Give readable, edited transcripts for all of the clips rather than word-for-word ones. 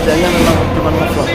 kerjanya memang cuma ngevlog.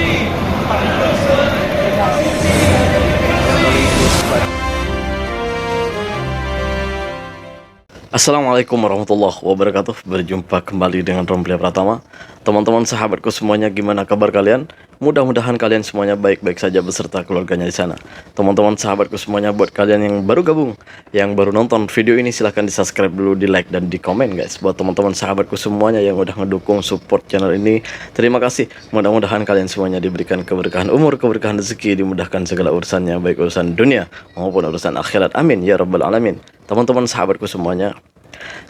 Assalamualaikum warahmatullahi wabarakatuh. Berjumpa kembali dengan Romli Pratama. Teman-teman sahabatku semuanya, gimana kabar kalian? Mudah-mudahan kalian semuanya baik-baik saja beserta keluarganya di sana. Teman-teman sahabatku semuanya, buat kalian yang baru gabung, yang baru nonton video ini, silahkan di subscribe dulu, di like dan di komen guys. Buat teman-teman sahabatku semuanya yang udah ngedukung support channel ini, terima kasih. Mudah-mudahan kalian semuanya diberikan keberkahan umur, keberkahan rezeki, dimudahkan segala urusannya, baik urusan dunia maupun urusan akhirat. Amin ya rabbal alamin. Teman-teman sahabatku semuanya,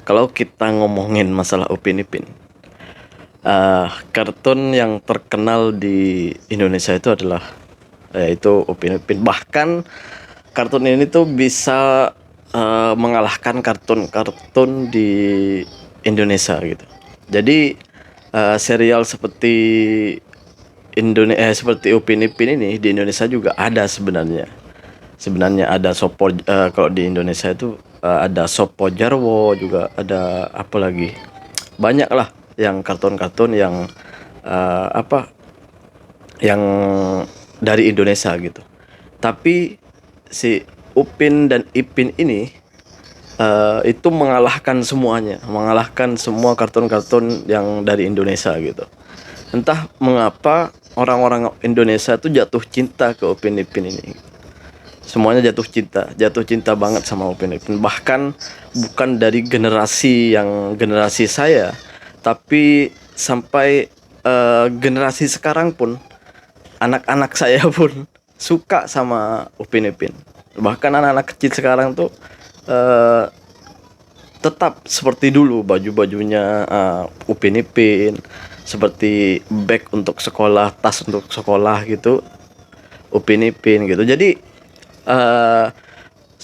kalau kita ngomongin masalah Upin Ipin, kartun yang terkenal di Indonesia itu adalah yaitu Upin Ipin. Bahkan kartun ini tuh bisa mengalahkan kartun-kartun di Indonesia gitu. Jadi serial seperti seperti Upin Ipin ini di Indonesia juga ada sebenarnya. Sebenarnya ada Sopo, kalau di Indonesia itu ada Sopo Jarwo, juga ada apa lagi, banyak lah yang kartun-kartun yang yang dari Indonesia gitu. Tapi si Upin dan Ipin ini itu mengalahkan semuanya, mengalahkan semua kartun-kartun yang dari Indonesia gitu. Entah mengapa orang-orang Indonesia tuh jatuh cinta ke Upin Ipin ini. Semuanya jatuh cinta banget sama Upin Ipin. Bahkan bukan dari generasi saya, tapi sampai generasi sekarang pun, anak-anak saya pun suka sama Upin Ipin. Bahkan anak-anak kecil sekarang tuh tetap seperti dulu, baju-bajunya Upin Ipin, seperti bag untuk sekolah, tas untuk sekolah gitu, Upin Ipin gitu. Jadi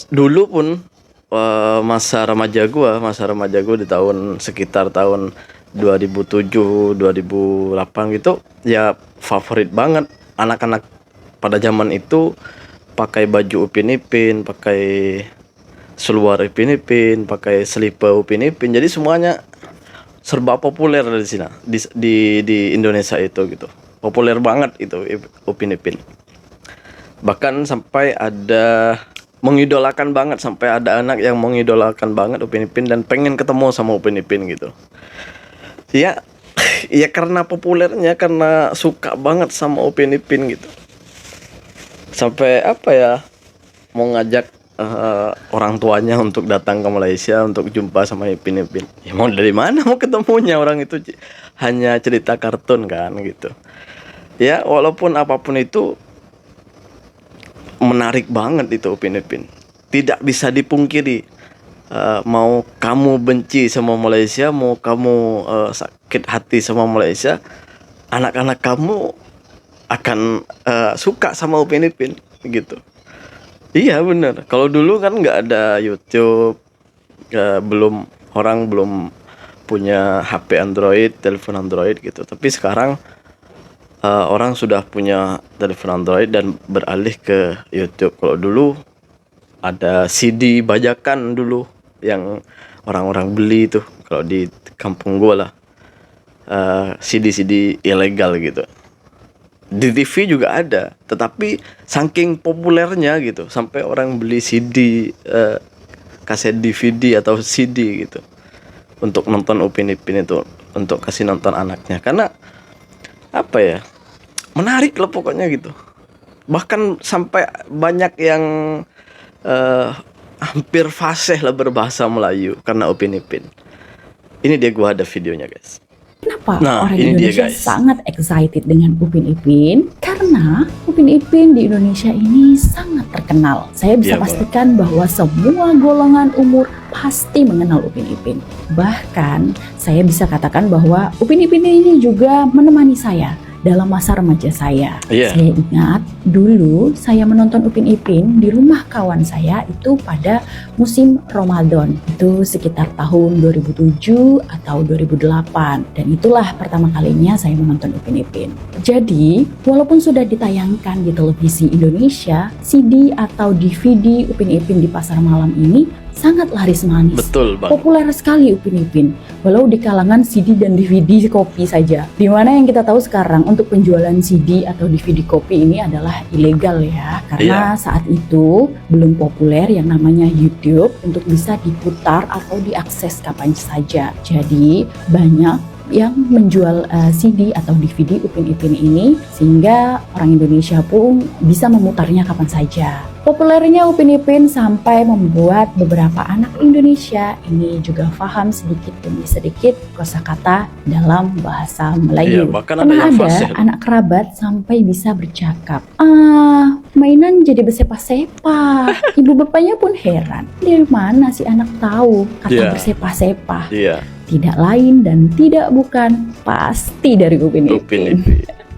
dulu pun masa remaja gua di sekitar tahun 2007 2008 gitu ya, favorit banget anak-anak pada zaman itu pakai baju Upin Ipin, pakai seluar Upin Ipin, pakai slipper Upin Ipin. Jadi semuanya serba populer di sini, di Indonesia itu gitu. Populer banget itu Upin Ipin. Bahkan sampai ada sampai ada anak yang mengidolakan banget Upin Ipin dan pengen ketemu sama Upin Ipin gitu. Ya, ya karena populernya, karena suka banget sama Upin Ipin gitu. Sampai mau ngajak orang tuanya untuk datang ke Malaysia untuk jumpa sama Upin Ipin. Ya mau dari mana mau ketemunya, orang itu hanya cerita kartun kan gitu. Ya walaupun apapun itu menarik banget itu Upin Ipin. Tidak bisa dipungkiri, mau kamu benci sama Malaysia, mau kamu sakit hati sama Malaysia, anak-anak kamu akan suka sama Upin Ipin gitu. Iya bener. Kalau dulu kan nggak ada YouTube, orang belum punya HP Android, telepon Android gitu. Tapi sekarang orang sudah punya telepon Android dan beralih ke YouTube. Kalau dulu ada CD bajakan dulu yang orang-orang beli tuh, kalau di kampung gua lah, CD-CD ilegal gitu. Di TV juga ada, tetapi saking populernya gitu sampai orang beli CD, kaset DVD atau CD gitu untuk nonton Upin Ipin itu, untuk kasih nonton anaknya. Karena menarik lah pokoknya gitu. Bahkan sampai banyak yang hampir fasih lah berbahasa Melayu karena Upin Ipin. Ini dia, gua ada videonya guys. Kenapa orang ini Indonesia dia, guys. sangat excited dengan Upin Ipin? Karena Upin Ipin di Indonesia ini sangat terkenal. Saya bisa pastikan bahwa semua golongan umur pasti mengenal Upin Ipin. Bahkan saya bisa katakan bahwa Upin Ipin ini juga menemani saya dalam masa remaja saya. Saya ingat dulu saya menonton Upin Ipin di rumah kawan saya itu pada musim Ramadan. Itu sekitar tahun 2007 atau 2008. Dan itulah pertama kalinya saya menonton Upin Ipin. Jadi, walaupun sudah ditayangkan di televisi Indonesia, CD atau DVD Upin Ipin di pasar malam ini sangat laris manis. Betul bang. Populer sekali Upin Ipin, walau di kalangan CD dan DVD kopi saja. Dimana yang kita tahu sekarang untuk penjualan CD atau DVD kopi ini adalah ilegal ya, karena saat itu belum populer yang namanya YouTube untuk bisa diputar atau diakses kapan saja. Jadi banyak yang menjual CD atau DVD Upin Ipin ini sehingga orang Indonesia pun bisa memutarnya kapan saja. Populernya Upin Ipin sampai membuat beberapa anak Indonesia ini juga paham sedikit demi sedikit kosakata dalam bahasa Melayu. Iya, bahkan Pernah yang ada fasih. anak kerabat sampai bisa bercakap, mainan jadi bersepa-sepa. Ibu bapaknya pun heran, dari mana si anak tahu kata bersepa-sepa? Iya. Tidak lain dan tidak bukan, pasti dari Upin Ipin.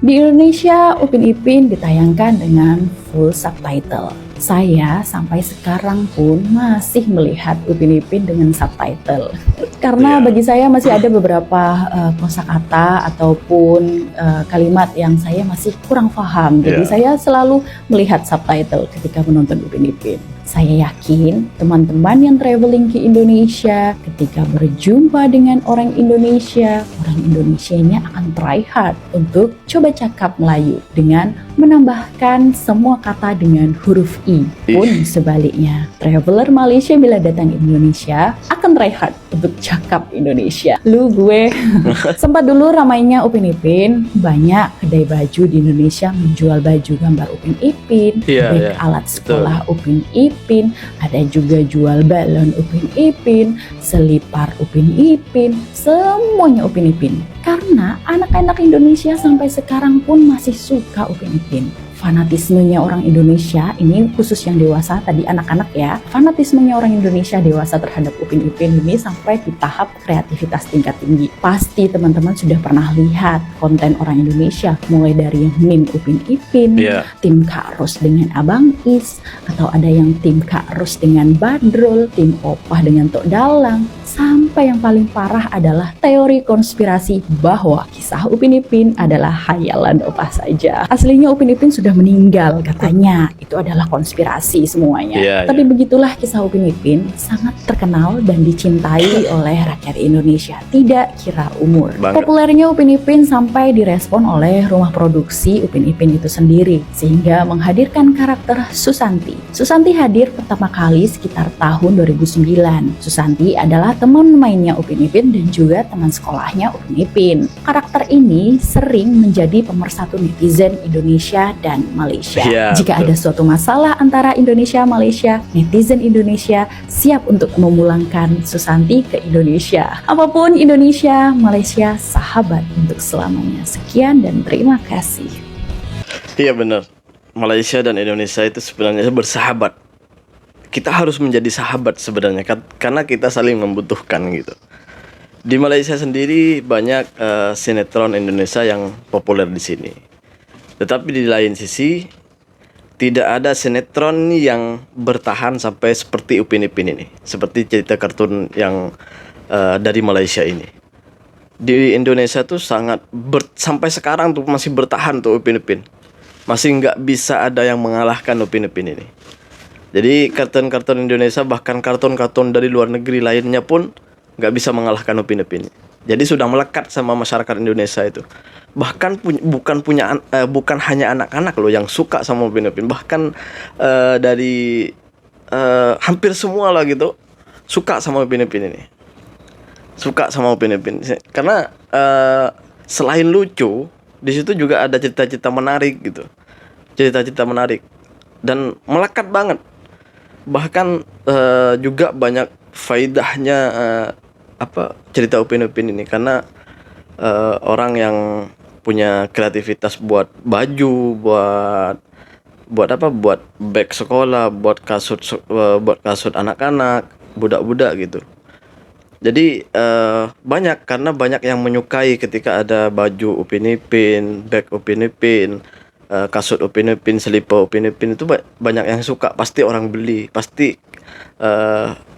Di Indonesia, Upin Ipin ditayangkan dengan full subtitle. Saya sampai sekarang pun masih melihat Upin Ipin dengan subtitle. Karena bagi saya masih ada beberapa kosakata ataupun kalimat yang saya masih kurang paham. Jadi saya selalu melihat subtitle ketika menonton Upin Ipin. Saya yakin teman-teman yang traveling ke Indonesia ketika berjumpa dengan orang Indonesia ini akan try hard untuk coba cakap Melayu dengan menambahkan semua kata dengan huruf I. Pun sebaliknya, traveler Malaysia bila datang ke Indonesia akan try hard untuk cakap Indonesia. Lu gue. Sempat dulu ramainya Upin Ipin, banyak kedai baju di Indonesia menjual baju gambar Upin Ipin, alat sekolah Upin Ipin, ada juga jual balon Upin Ipin, selipar Upin Ipin, semuanya Upin Ipin. Karena anak-anak Indonesia sampai sekarang pun masih suka Upin Ipin. Fanatismenya orang Indonesia, ini khusus yang dewasa, tadi anak-anak ya, fanatismenya orang Indonesia dewasa terhadap Upin Ipin ini sampai di tahap kreativitas tingkat tinggi. Pasti teman-teman sudah pernah lihat konten orang Indonesia, mulai dari yang meme Upin Ipin, tim Kak Ros dengan Abang Is, atau ada yang tim Kak Ros dengan Badrul, tim Opah dengan Tok Dalang, sampai yang paling parah adalah teori konspirasi bahwa kisah Upin Ipin adalah hayalan Opah saja. Aslinya Upin Ipin sudah meninggal katanya, itu adalah konspirasi semuanya. Tapi begitulah kisah Upin Ipin, sangat terkenal dan dicintai oleh rakyat Indonesia, tidak kira umur. Populernya Upin Ipin sampai direspon oleh rumah produksi Upin Ipin itu sendiri, sehingga menghadirkan karakter Susanti. Susanti hadir pertama kali sekitar tahun 2009. Susanti adalah teman mainnya Upin Ipin dan juga teman sekolahnya Upin Ipin. Karakter ini sering menjadi pemersatu netizen Indonesia dan Malaysia. Jika ada suatu masalah antara Indonesia Malaysia, netizen Indonesia siap untuk memulangkan Susanti ke Indonesia. Apapun Indonesia, Malaysia sahabat untuk selamanya. Sekian dan terima kasih. Iya benar. Malaysia dan Indonesia itu sebenarnya bersahabat. Kita harus menjadi sahabat sebenarnya karena kita saling membutuhkan gitu. Di Malaysia sendiri banyak sinetron Indonesia yang populer di sini. Tetapi di lain sisi tidak ada sinetron yang bertahan sampai seperti Upin Ipin ini, seperti cerita kartun yang dari Malaysia ini. Di Indonesia tuh sampai sekarang tuh masih bertahan tuh Upin Ipin. Masih nggak bisa ada yang mengalahkan Upin Ipin ini. Jadi kartun-kartun Indonesia, bahkan kartun-kartun dari luar negeri lainnya pun nggak bisa mengalahkan Upin Ipin. Jadi sudah melekat sama masyarakat Indonesia itu. Bahkan bukan hanya anak-anak loh yang suka sama Upin Ipin. Bahkan dari hampir semua lah gitu suka sama Upin Ipin ini. Suka sama Upin Ipin karena selain lucu, di situ juga ada cerita-cerita menarik gitu. Cerita-cerita menarik dan melekat banget. Bahkan juga banyak faedahnya cerita Upin Ipin ini, karena orang yang punya kreativitas buat baju, buat bag sekolah, buat kasut anak-anak, budak-budak gitu. Jadi karena banyak yang menyukai ketika ada baju Upin Ipin, bag Upin Ipin, kasut Upin Ipin, selipar Upin Ipin, itu banyak yang suka, pasti orang beli, pasti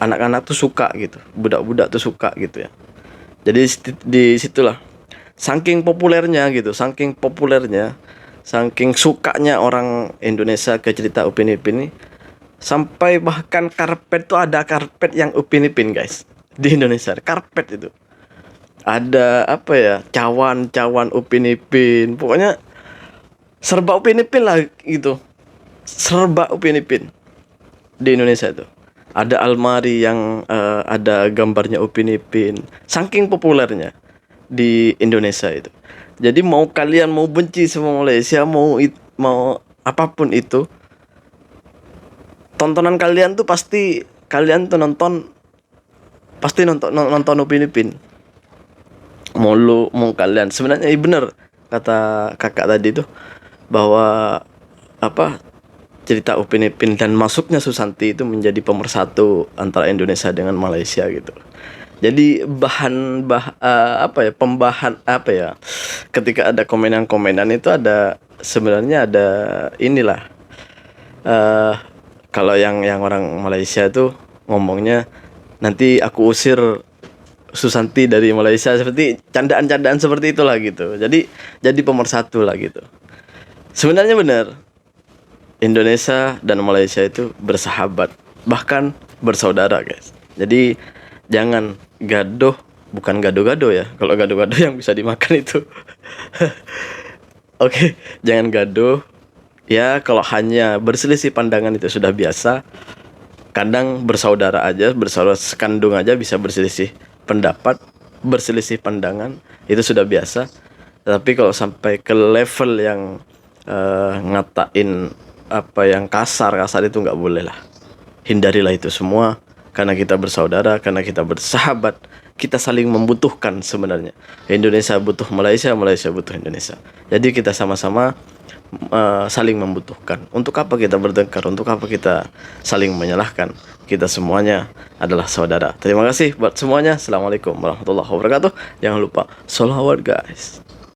anak-anak tuh suka gitu, budak-budak tuh suka gitu ya. Jadi di situlah saking populernya, saking sukanya orang Indonesia ke cerita Upin Ipin ini, Sampai bahkan karpet tuh ada karpet yang Upin Ipin guys. Di Indonesia karpet itu. Ada apa ya? Cawan Upin Ipin. Pokoknya serba Upin Ipin lah gitu. Serba Upin Ipin di Indonesia itu. Ada almari yang ada gambarnya Upin Ipin. Saking populernya di Indonesia itu. Jadi mau kalian mau benci sama Malaysia, mau apapun itu, tontonan kalian tuh pasti kalian tuh nonton Upin Ipin. Mau kalian sebenarnya bener kata kakak tadi tuh bahwa apa cerita Upin Ipin dan masuknya Susanti itu menjadi pemersatu antara Indonesia dengan Malaysia gitu. Jadi pembahan apa ya, ketika ada komenan itu ada sebenarnya ada inilah kalau yang orang Malaysia tuh ngomongnya nanti aku usir Susanti dari Malaysia, seperti candaan-candaan seperti itulah gitu. Jadi pemersatu lah gitu. Sebenarnya benar Indonesia dan Malaysia itu bersahabat, bahkan bersaudara guys. Jadi jangan gaduh, bukan gado-gado ya. Kalau gado-gado yang bisa dimakan itu. Oke, jangan gaduh. Ya, kalau hanya berselisih pandangan itu sudah biasa. Kadang bersaudara sekandung aja bisa berselisih pendapat, berselisih pandangan, itu sudah biasa. Tapi kalau sampai ke level yang ngatain apa yang kasar itu nggak boleh lah. Hindarilah itu semua, karena kita bersaudara, karena kita bersahabat, kita saling membutuhkan sebenarnya. Indonesia butuh Malaysia, Malaysia butuh Indonesia. Jadi kita sama-sama saling membutuhkan. Untuk apa kita bertengkar? Untuk apa kita saling menyalahkan? Kita semuanya adalah saudara. Terima kasih buat semuanya. Assalamualaikum warahmatullahi wabarakatuh. Jangan lupa sholawat guys.